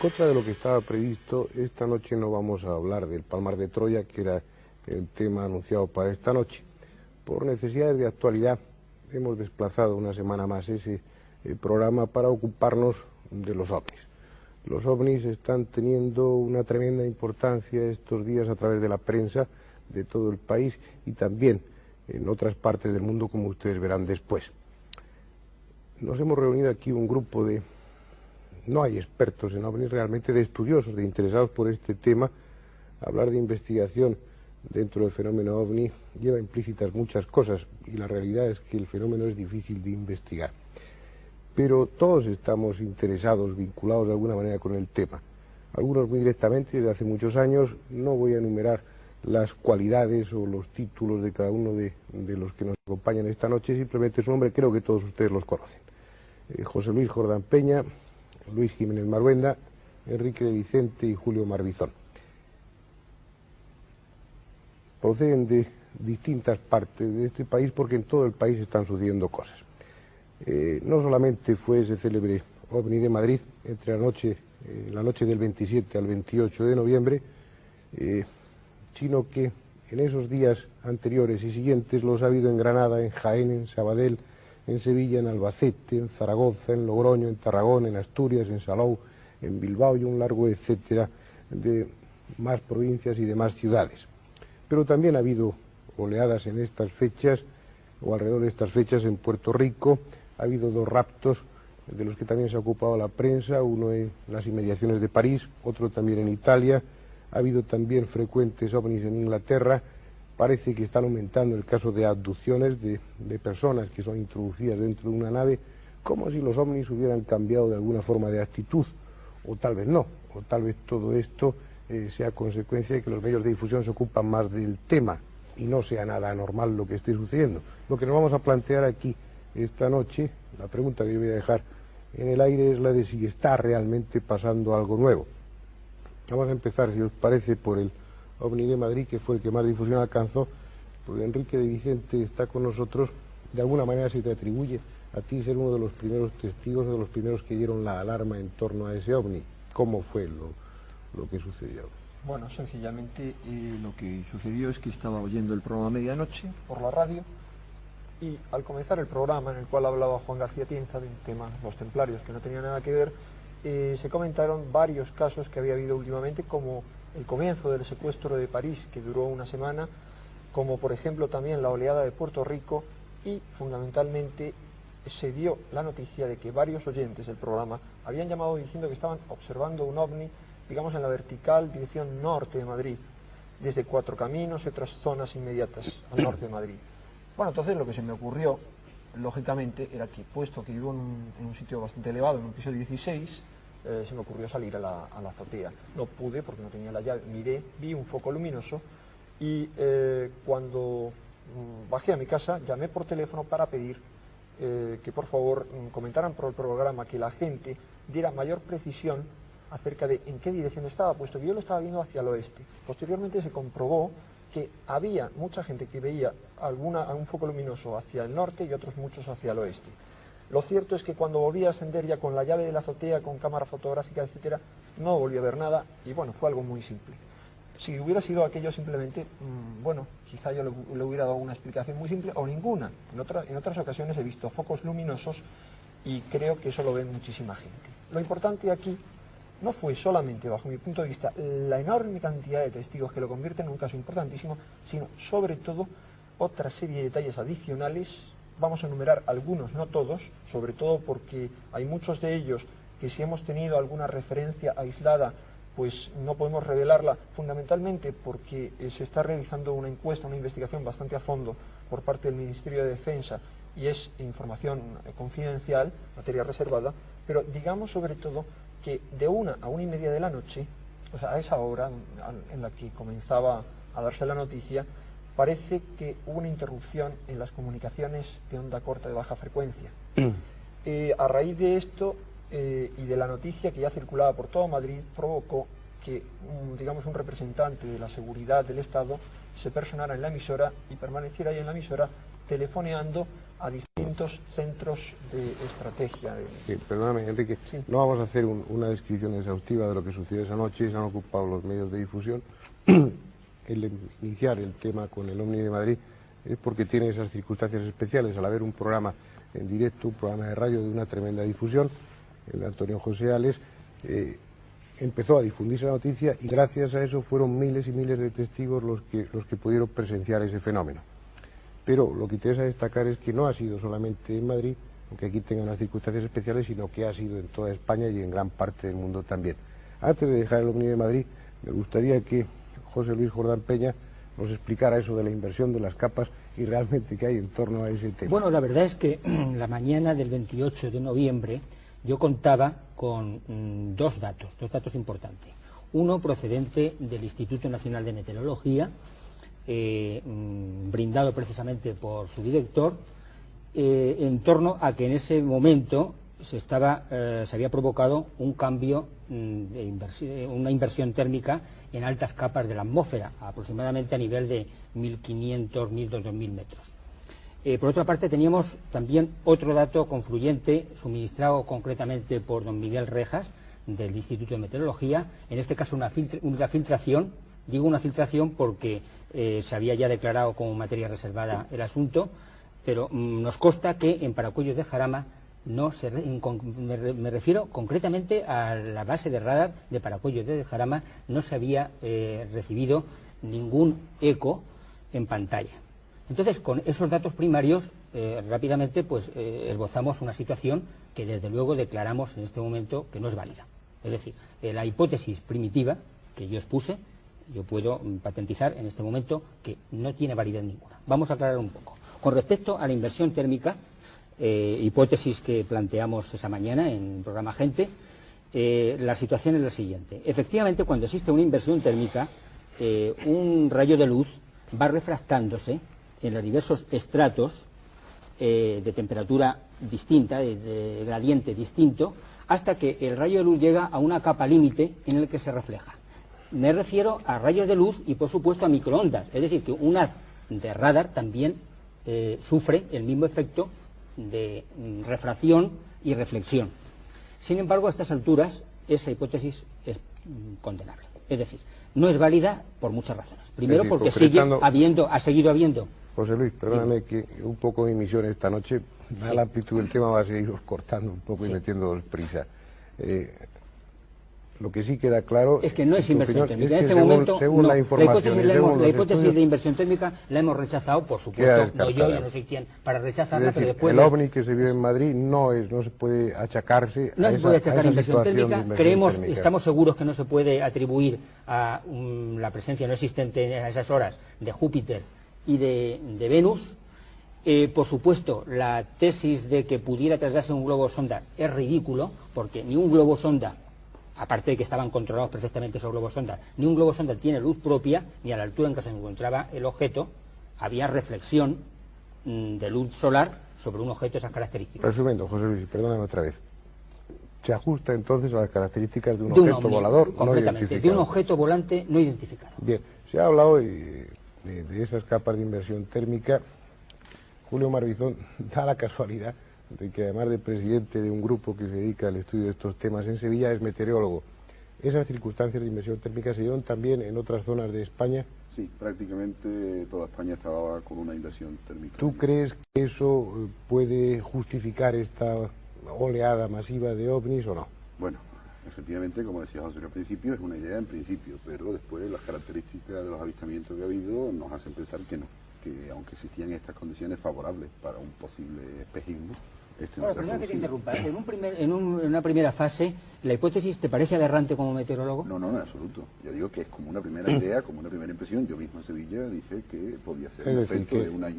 contra de lo que estaba previsto, esta noche no vamos a hablar del Palmar de Troya, que era el tema anunciado para esta noche. Por necesidades de actualidad, hemos desplazado una semana más ese programa para ocuparnos de los ovnis. Los ovnis están teniendo una tremenda importancia estos días a través de la prensa de todo el país y también en otras partes del mundo, como ustedes verán después. Nos hemos reunido aquí un grupo de... No hay expertos en ovnis, realmente de estudiosos, de interesados por este tema. Hablar de investigación dentro del fenómeno ovni lleva implícitas muchas cosas y la realidad es que el fenómeno es difícil de investigar. Pero todos estamos interesados, vinculados de alguna manera con el tema. Algunos muy directamente desde hace muchos años. No voy a enumerar las cualidades o los títulos de cada uno de los que nos acompañan esta noche, simplemente su nombre creo que todos ustedes los conocen. José Luis Jordán Peña, Luis Jiménez Maruenda, Enrique de Vicente y Julio Marbizón. Proceden de distintas partes de este país porque en todo el país están sucediendo cosas. No solamente fue ese célebre ovni de Madrid entre la noche del 27 al 28 de noviembre, sino que en esos días anteriores y siguientes los ha habido en Granada, en Jaén, en Sabadell, en Sevilla, en Albacete, en Zaragoza, en Logroño, en Tarragona, en Asturias, en Salou, en Bilbao y un largo etcétera de más provincias y demás ciudades. Pero también ha habido oleadas en estas fechas, o alrededor de estas fechas en Puerto Rico. Ha habido dos raptos de los que también se ha ocupado la prensa, uno en las inmediaciones de París, otro también en Italia. Ha habido también frecuentes ovnis en Inglaterra. Parece que están aumentando el caso de abducciones de personas que son introducidas dentro de una nave, como si los ovnis hubieran cambiado de alguna forma de actitud, o tal vez no, o tal vez todo esto sea consecuencia de que los medios de difusión se ocupan más del tema y no sea nada anormal lo que esté sucediendo. Lo que nos vamos a plantear aquí esta noche, la pregunta que yo voy a dejar en el aire es la de si está realmente pasando algo nuevo. Vamos a empezar, si os parece, por el ovni de Madrid, que fue el que más difusión alcanzó, porque Enrique de Vicente está con nosotros. De alguna manera se te atribuye a ti ser uno de los primeros testigos, de los primeros que dieron la alarma en torno a ese ovni. ¿Cómo fue lo que sucedió? Bueno, sencillamente lo que sucedió es que estaba oyendo el programa Medianoche por la radio y al comenzar el programa en el cual hablaba Juan García Tienza de un tema, los templarios, que no tenía nada que ver, se comentaron varios casos que había habido últimamente, como el comienzo del secuestro de París, que duró una semana, como por ejemplo también la oleada de Puerto Rico, y fundamentalmente se dio la noticia de que varios oyentes del programa habían llamado diciendo que estaban observando un ovni, digamos en la vertical dirección norte de Madrid, desde Cuatro Caminos y otras zonas inmediatas al norte de Madrid. Bueno, entonces lo que se me ocurrió, lógicamente, era que, puesto que vivo en un sitio bastante elevado, en un piso 16, se me ocurrió salir a la azotea. No pude porque no tenía la llave, miré, vi un foco luminoso y cuando bajé a mi casa llamé por teléfono para pedir que por favor comentaran por el programa, que la gente diera mayor precisión acerca de en qué dirección estaba, puesto que yo lo estaba viendo hacia el oeste. Posteriormente se comprobó que había mucha gente que veía un foco luminoso hacia el norte y otros muchos hacia el oeste. Lo cierto es que cuando volví a ascender ya con la llave de la azotea, con cámara fotográfica, etcétera, no volví a ver nada y bueno, fue algo muy simple. Si hubiera sido aquello simplemente, bueno, quizá yo le hubiera dado una explicación muy simple o ninguna. En otras ocasiones he visto focos luminosos y creo que eso lo ve muchísima gente. Lo importante aquí no fue solamente, bajo mi punto de vista, la enorme cantidad de testigos que lo convierten en un caso importantísimo, sino sobre todo otra serie de detalles adicionales. Vamos a enumerar algunos, no todos, sobre todo porque hay muchos de ellos que si hemos tenido alguna referencia aislada, pues no podemos revelarla, fundamentalmente porque se está realizando una encuesta, una investigación bastante a fondo por parte del Ministerio de Defensa y es información confidencial, materia reservada, pero digamos sobre todo que de 1 a 1:30 de la noche, o sea, a esa hora en la que comenzaba a darse la noticia, parece que hubo una interrupción en las comunicaciones de onda corta de baja frecuencia. A raíz de esto y de la noticia que ya circulaba por todo Madrid, provocó que digamos un representante de la seguridad del Estado se personara en la emisora y permaneciera ahí en la emisora telefoneando a distintos centros de estrategia. Sí, perdóname, Enrique, sí. No vamos a hacer una descripción exhaustiva de lo que sucedió esa noche, se han ocupado los medios de difusión. El iniciar el tema con el Omni de Madrid es porque tiene esas circunstancias especiales, al haber un programa en directo, un programa de radio de una tremenda difusión, el de Antonio José Ales, empezó a difundirse la noticia y gracias a eso fueron miles y miles de testigos los que pudieron presenciar ese fenómeno. Pero lo que interesa destacar es que no ha sido solamente en Madrid, aunque aquí tenga unas circunstancias especiales, sino que ha sido en toda España y en gran parte del mundo también. Antes de dejar el Omni de Madrid, me gustaría que José Luis Jordán Peña nos explicara eso de la inversión de las capas y realmente qué hay en torno a ese tema. Bueno, la verdad es que la mañana del 28 de noviembre yo contaba con dos datos importantes. Uno procedente del Instituto Nacional de Meteorología, brindado precisamente por su director, en torno a que en ese momento se había provocado un cambio una inversión térmica en altas capas de la atmósfera, aproximadamente a nivel de 1.500, 1.000, 2.000 metros. Por otra parte, teníamos también otro dato confluyente, suministrado concretamente por don Miguel Rejas, del Instituto de Meteorología, en este caso una filtración. Digo una filtración porque se había ya declarado como materia reservada el asunto, pero nos consta que en Paracuellos de Jarama me refiero concretamente a la base de radar de Paracuellos de Jarama, no se había recibido ningún eco en pantalla. Entonces, con esos datos primarios, rápidamente esbozamos una situación que desde luego declaramos en este momento que no es válida. Es decir, la hipótesis primitiva que yo expuse, yo puedo patentizar en este momento que no tiene validez ninguna. Vamos a aclarar un poco. Con respecto a la inversión térmica, hipótesis que planteamos esa mañana en el programa Gente, la situación es la siguiente. Efectivamente, cuando existe una inversión térmica, un rayo de luz va refractándose en los diversos estratos de temperatura distinta, de gradiente distinto, hasta que el rayo de luz llega a una capa límite en el que se refleja. Me refiero a rayos de luz y, por supuesto, a microondas. Es decir, que un haz de radar también sufre el mismo efecto de refracción y reflexión. Sin embargo, a estas alturas, esa hipótesis es condenable. Es decir, no es válida por muchas razones. Primero, porque ha seguido habiendo. José Luis, perdóname que un poco de emisión esta noche, a la amplitud del tema va a seguir cortando un poco y metiendo prisa. Lo que sí queda claro es que no es inversión térmica. En este momento, según la hipótesis de inversión térmica la hemos rechazado, por supuesto. No, yo no soy quien para rechazarla, es decir, pero después. El OVNI que se vio en Madrid no se puede achacarse. No se puede achacar inversión térmica. Creemos, estamos seguros que no se puede atribuir a la presencia no existente a esas horas de Júpiter y de Venus. Por supuesto, la tesis de que pudiera trasladarse un globo sonda es ridículo, porque ni un globo sonda, aparte de que estaban controlados perfectamente esos globos sonda, ni un globo sonda tiene luz propia, ni a la altura en que se encontraba el objeto había reflexión de luz solar sobre un objeto de esas características. Resumiendo, José Luis, perdóname otra vez. Se ajusta entonces a las características de un objeto volador no identificado. De un objeto volante no identificado. Bien, se ha hablado de esas capas de inversión térmica. Julio Marbizón da la casualidad de que además de presidente de un grupo que se dedica al estudio de estos temas en Sevilla, es meteorólogo. ¿Esas circunstancias de inversión térmica se dieron también en otras zonas de España? Sí, prácticamente toda España estaba con una inversión térmica. ¿Tú crees que eso puede justificar esta oleada masiva de ovnis o no? Bueno, efectivamente, como decía José al principio, es una idea en principio, pero después las características de los avistamientos que ha habido nos hacen pensar que no, que aunque existían estas condiciones favorables para un posible espejismo, Bueno, perdona que te interrumpa. En una primera fase, ¿la hipótesis te parece aberrante como meteorólogo? No, en absoluto. Yo digo que es como una primera idea, como una primera impresión. Yo mismo en Sevilla dije que podía ser el efecto de una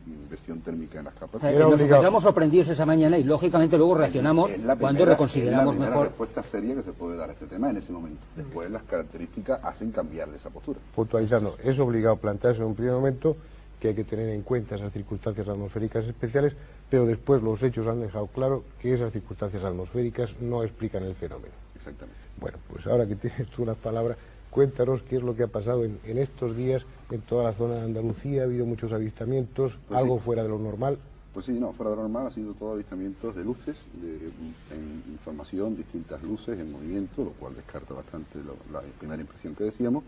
inversión térmica en las capas. Nos encontramos sorprendidos esa mañana y lógicamente luego reaccionamos cuando reconsideramos mejor. Es la respuesta seria que se puede dar a este tema en ese momento. Después las características hacen cambiar de esa postura. Puntualizando, es obligado plantearse en un primer momento que hay que tener en cuenta esas circunstancias atmosféricas especiales, pero después los hechos han dejado claro que esas circunstancias atmosféricas no explican el fenómeno. Exactamente. Bueno, pues ahora que tienes tú las palabras, cuéntanos qué es lo que ha pasado en estos días en toda la zona de Andalucía. Ha habido muchos avistamientos, algo fuera de lo normal. Pues sí, no, fuera de lo normal ha sido todo avistamientos de luces, en información, distintas luces en movimiento, lo cual descarta bastante la primera impresión que decíamos,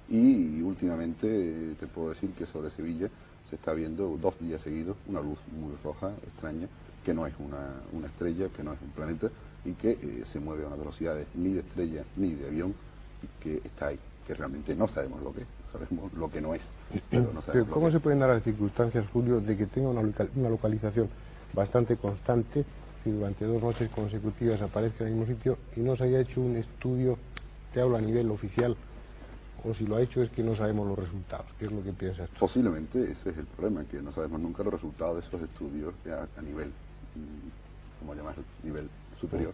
y últimamente te puedo decir que sobre Sevilla se está viendo 2 días seguidos una luz muy roja, extraña, que no es una estrella, que no es un planeta, y que se mueve a una velocidad ni de estrella ni de avión, y que está ahí, que realmente no sabemos lo que es, sabemos lo que no es, pero no sabemos. ¿Cómo se pueden dar las circunstancias, Julio, de que tenga una localización bastante constante, que durante 2 noches consecutivas aparezca en el mismo sitio y no se haya hecho un estudio, te hablo a nivel oficial, o si lo ha hecho es que no sabemos los resultados? ¿Qué es lo que piensas tú? Posiblemente ese es el problema, que no sabemos nunca los resultados de esos estudios a nivel, como llamar, nivel superior,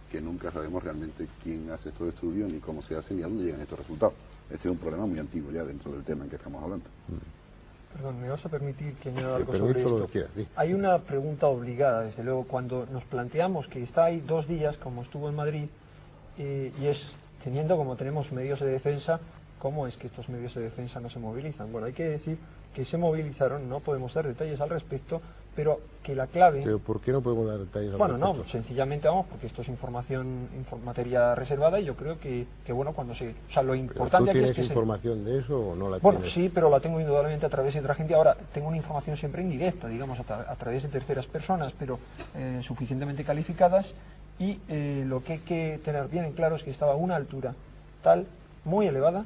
que nunca sabemos realmente quién hace estos estudios, ni cómo se hacen, ni a dónde llegan estos resultados. Este es un problema muy antiguo ya dentro del tema en que estamos hablando. Perdón, ¿me vas a permitir que añada algo Pero sobre esto esto? lo quieras, sí. Hay una pregunta obligada, desde luego, cuando nos planteamos que está ahí 2 días, como estuvo en Madrid, y es teniendo como tenemos medios de defensa, ¿cómo es que estos medios de defensa no se movilizan? Bueno, hay que decir que se movilizaron, no podemos dar detalles al respecto, pero que la clave... ¿Pero por qué no podemos dar detalles al respecto? Bueno, no, sencillamente vamos, porque esto es materia reservada, y yo creo que bueno, cuando se... O sea, lo importante aquí es que... ¿Tú tienes información de eso o no la Bueno, tienes? sí, pero la tengo indudablemente a través de otra gente. Ahora, tengo una información siempre indirecta, digamos, a través de terceras personas, pero suficientemente calificadas, y lo que hay que tener bien en claro es que estaba a una altura tal, muy elevada,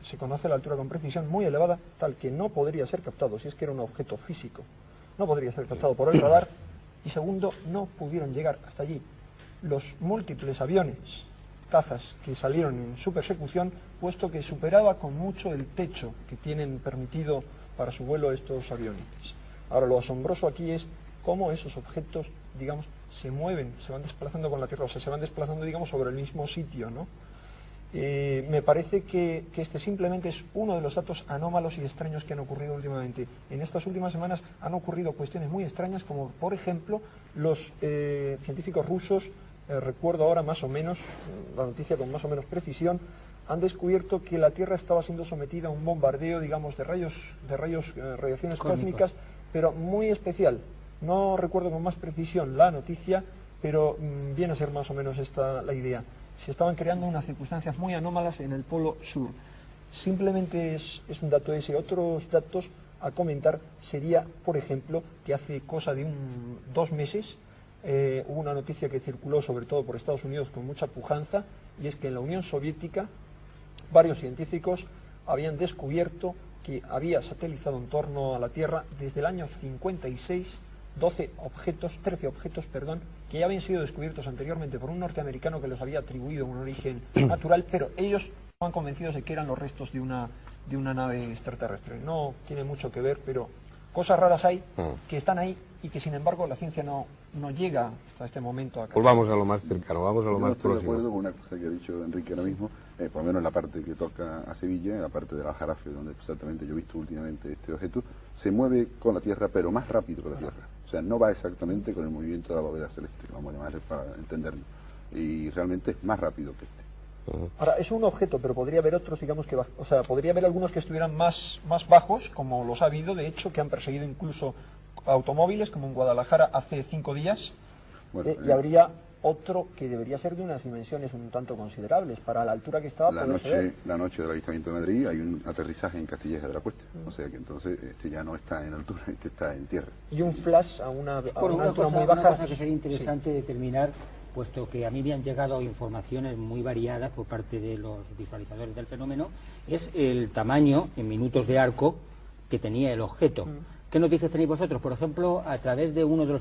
se conoce la altura con precisión, muy elevada, tal que no podría ser captado, si es que era un objeto físico, no podría ser captado por el radar, y segundo, no pudieron llegar hasta allí los múltiples aviones, cazas que salieron en su persecución, puesto que superaba con mucho el techo que tienen permitido para su vuelo estos aviones. Ahora, lo asombroso aquí es cómo esos objetos, digamos, se mueven, se van desplazando con la Tierra, o sea, se van desplazando, digamos, sobre el mismo sitio, ¿no? Me parece que este simplemente es uno de los datos anómalos y extraños que han ocurrido últimamente. En estas últimas semanas han ocurrido cuestiones muy extrañas, como por ejemplo los científicos rusos, recuerdo ahora más o menos, la noticia con más o menos precisión, han descubierto que la Tierra estaba siendo sometida a un bombardeo, digamos, de radiaciones cósmicas, pero muy especial. No recuerdo con más precisión la noticia, pero viene a ser más o menos esta la idea. Se estaban creando unas circunstancias muy anómalas en el polo sur. Simplemente es un dato ese. Otros datos a comentar sería, por ejemplo, que hace cosa de 2 meses hubo una noticia que circuló sobre todo por Estados Unidos con mucha pujanza, y es que en la Unión Soviética varios científicos habían descubierto que había satelizado en torno a la Tierra desde el año 56 13 objetos, que ya habían sido descubiertos anteriormente por un norteamericano que los había atribuido un origen natural, pero ellos estaban convencidos de que eran los restos de una nave extraterrestre. No tiene mucho que ver, pero cosas raras hay que están ahí y que sin embargo la ciencia no llega hasta este momento a Pues vamos a lo más cercano, vamos a lo más próximo. Estoy de acuerdo con una cosa que ha dicho Enrique ahora mismo, por lo menos en la parte que toca a Sevilla, en la parte del Aljarafe, donde exactamente yo he visto últimamente este objeto, se mueve con la Tierra, pero más rápido que la Tierra. O sea, no va exactamente con el movimiento de la bóveda celeste, vamos a llamarle para entenderlo. Y realmente es más rápido que este. Ahora, es un objeto, pero podría haber otros, digamos, podría haber algunos que estuvieran más bajos, como los ha habido, de hecho, que han perseguido incluso automóviles, como en Guadalajara hace 5 días, y habría otro que debería ser de unas dimensiones un tanto considerables, para la altura que estaba. La noche del avistamiento de Madrid hay un aterrizaje en Castilleja de la Cuesta, o sea que entonces este ya no está en altura, este está en tierra. Y un flash a una altura muy baja. Una cosa que sería interesante determinar, puesto que a mí me han llegado informaciones muy variadas por parte de los visualizadores del fenómeno, es el tamaño en minutos de arco que tenía el objeto. ¿Qué noticias tenéis vosotros? Por ejemplo, a través de uno de los